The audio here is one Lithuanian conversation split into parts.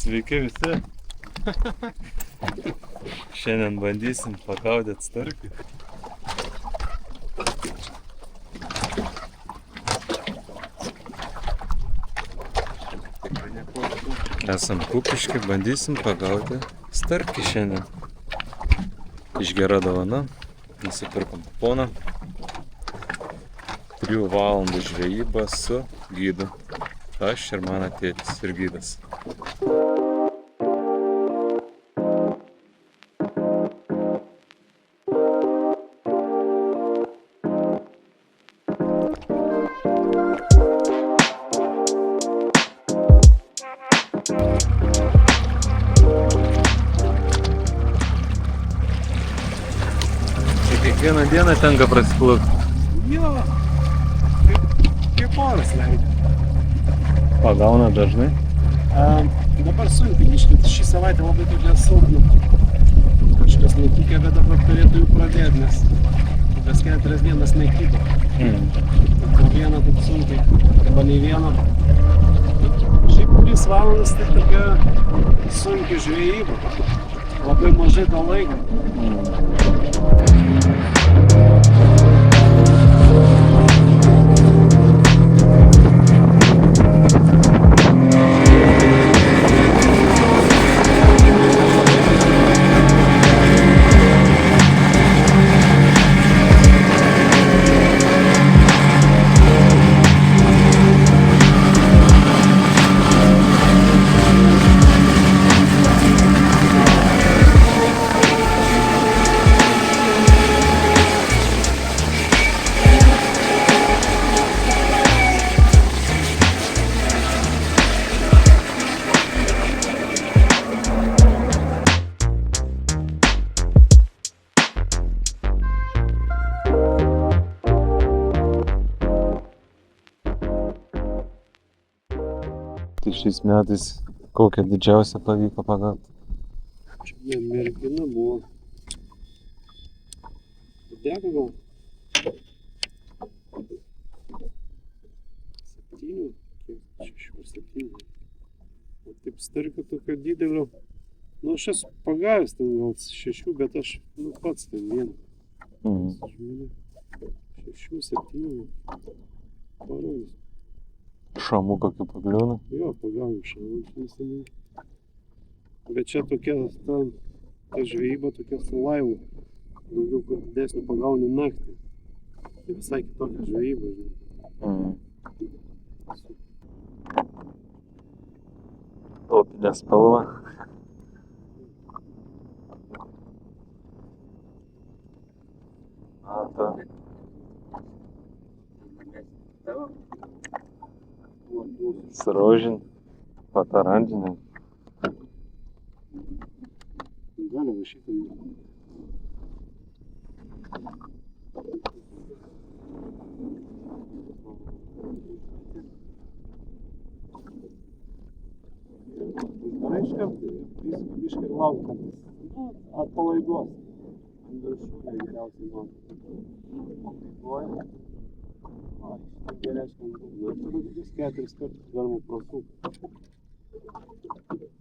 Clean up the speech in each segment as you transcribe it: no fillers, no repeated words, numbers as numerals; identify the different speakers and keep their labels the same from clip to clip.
Speaker 1: Sveiki visi. Šiandien bandysim pagaudyti starkį. Esam Kupišky, bandysim pagauti starkį šiandien. Iš gera dovana, nusipirkom kuponą. 3 valandų žvejyba su gidu. Aš ir mano tėtis ir gidas. Kiekvieną dieną tenka prasiplaukti.
Speaker 2: Jo, kaip oras leidžia.
Speaker 1: Pagauna dažnai?
Speaker 2: Dabar sunkiai, šį savaitę labai tokia silpna. Kažkas nutikė, bet dabar turėtų jų pradėti, nes kas 4 dienas nekyba. Po vieną taip sunkiai, arba nei vieną. Šiaip 3 valandas tai tokia sunkiai žvejyba. Labai mažai to laiko.
Speaker 1: Tai šiais metais kokią didžiausią pavyko pagauti?
Speaker 2: Čia mergina buvo. Dega gal? 7, 6 ar 7. O taip starkio tokio didelio. Nu aš esu pagavęs ten gal 6, bet aš pats ten vieną. 6, 7 parodys.
Speaker 1: Šamų kokių pakliūna?
Speaker 2: Jo, pagavom šamų neseniai. Bet čia tokia ta žvejyba tokia su laivu. Daugiau kur didesnių pagauni naktį. Tai visai kitokia žvejyba, žinai.
Speaker 1: Topinė spalva. Mato. Срожен, пatarantinė.
Speaker 2: Galima šitą. Darai iš karto, biškai ir lauk, kad atpalaiduos. Ant viršūnė geriausiai man. Geresnė dugno. Ir tada tokius 4 kartus galima prasukti.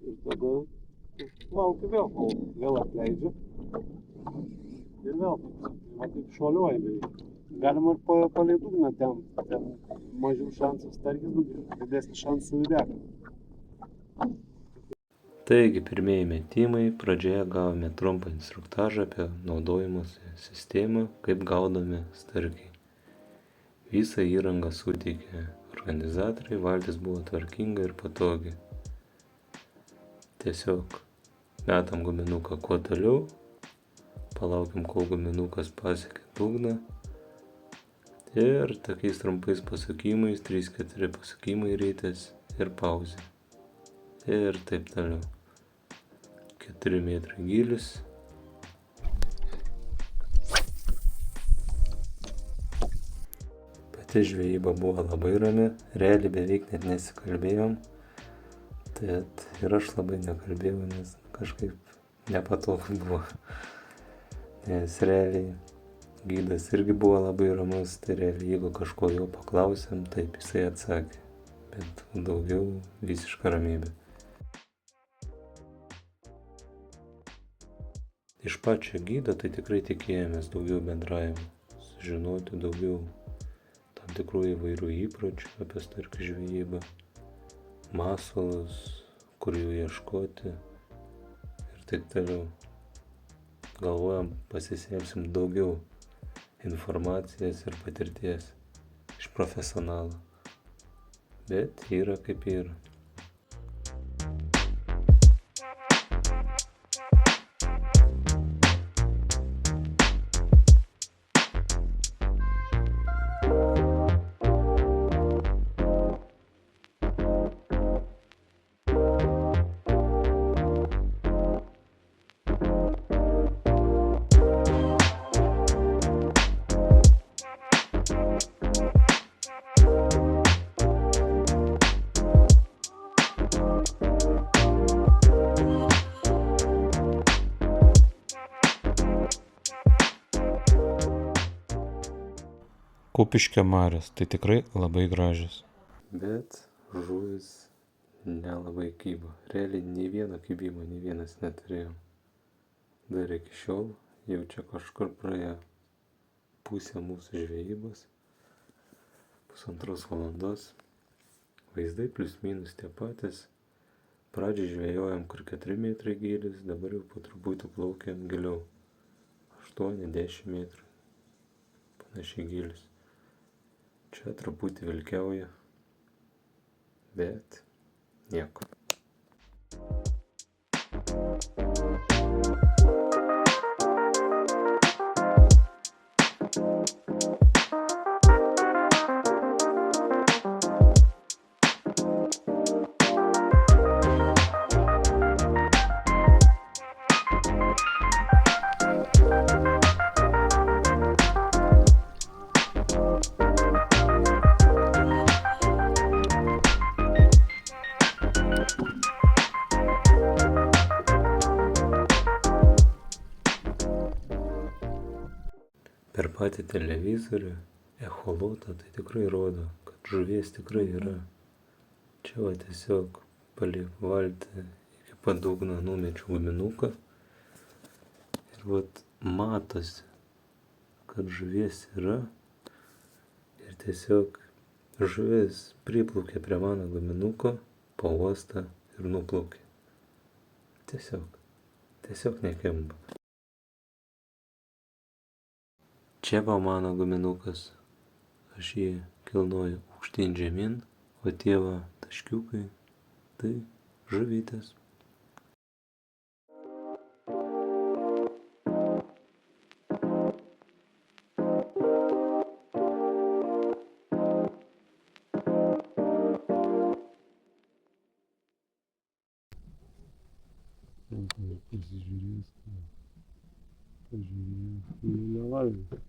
Speaker 2: Ir tada laukiu vėl, kol vėl atleidžiu. Ir vėl taip šuoliuoja beveik. Galima ir palei dugną ten mažiau šansas starkis, didesnis šansas lydeka.
Speaker 1: Taigi, pirmieji metimai, pradžioje gavome trumpą instruktažą apie naudojimosi sistemą, kaip gaudome starkį. Visą įrangą suteikė organizatoriai, valtis buvo tvarkinga ir patogi. Tiesiog metam guminuką kuo toliau, palaukiam, kol guminukas pasiekė dugną ir tokiais trumpais pasukimais, 3-4 pasukimai rytis ir pauzė. Ir taip toliau. 4 metrai gylis. Tai žvejyba buvo labai rami, realiai beveik net nesikalbėjom. Bet ir aš labai nekalbėjau, nes kažkaip nepatogu buvo. Nes realiai gidas irgi buvo labai ramus, tai realiai jeigu kažko jo paklausėm, taip jisai atsakė. Bet daugiau visiška ramybė. iš pačio gido tai tikrai tikėjomės daugiau bendravimo, sužinoti daugiau tam tikrų įvairių įpročių apie starkių žvejybą, masalus, kur jų ieškoti ir taip toliau. Galvojam, pasisėmsim daugiau informacijos ir patirties iš profesionalų. Bet yra kaip yra.
Speaker 3: Kupiškio marios tai tikrai labai gražios.
Speaker 1: Bet žuvis nelabai kybo. Realiai nei vieno kibimo, nei vienas neturėjom. Dar iki šiol jau čia kažkur praėjo pusė mūsų žvejybos. 1,5 valandos. Vaizdai plius minus tie patys. Pradžiai žvejojom kur 4 metrai gylis, dabar jau po truputį plaukiam giliau. 8-10 metrų. Panašiai gilis. Čia truputį vilkiauja, bet nieko. Per patį televizorių, echolotą tai tikrai rodo, kad žuvies tikrai yra. Čia va tiesiog palei valtį iki pat dugno numečiau guminuką ir vat matosi, kad žuvies yra ir tiesiog žuvis priplaukė prie mano guminuko, pauostą ir nuplaukė. Tiesiog nekimba. Čia va mano guminukas, aš jį kilnoju aukštyn žemyn, o tie va taškiukai, tai žuvytės.
Speaker 2: Pasižiūrės, nelabai.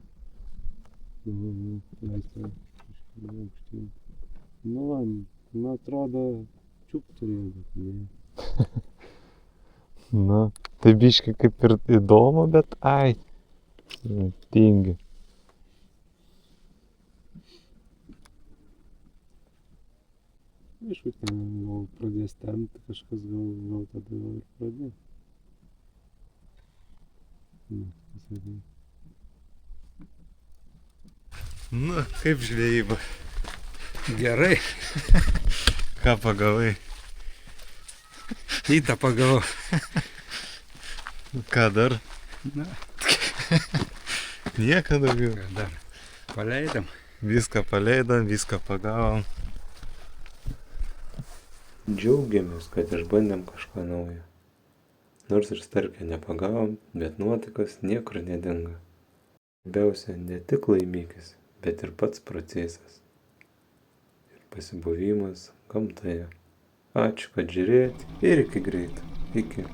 Speaker 2: Leista aukštyn. Man atrodo, čiup turėjo, bet ne.
Speaker 3: Na, tai biškai kaip ir įdomu, bet tingi.
Speaker 2: Aišku, ten gal pradės temti, kažkas gal tada ir pradės. Pasakė.
Speaker 3: Nu, kaip žvejyba.
Speaker 4: Gerai,
Speaker 3: Ką pagavai?
Speaker 4: rytą pagavau.
Speaker 3: Ką dar?
Speaker 4: Na,
Speaker 3: Nieko daugiau.
Speaker 4: ką dar paleidom.
Speaker 3: Viską paleidom, viską pagavom.
Speaker 1: Džiaugiamės, kad išbandėm kažką naujo. Nors ir starkio nepagavom, bet nuotaikas niekur nedingo. Svarbiausia ne tik laimikis, bet ir pats procesas. Ir pasibuvimas gamtoje. Ačiū, kad žiūrėjot ir iki greito. Iki.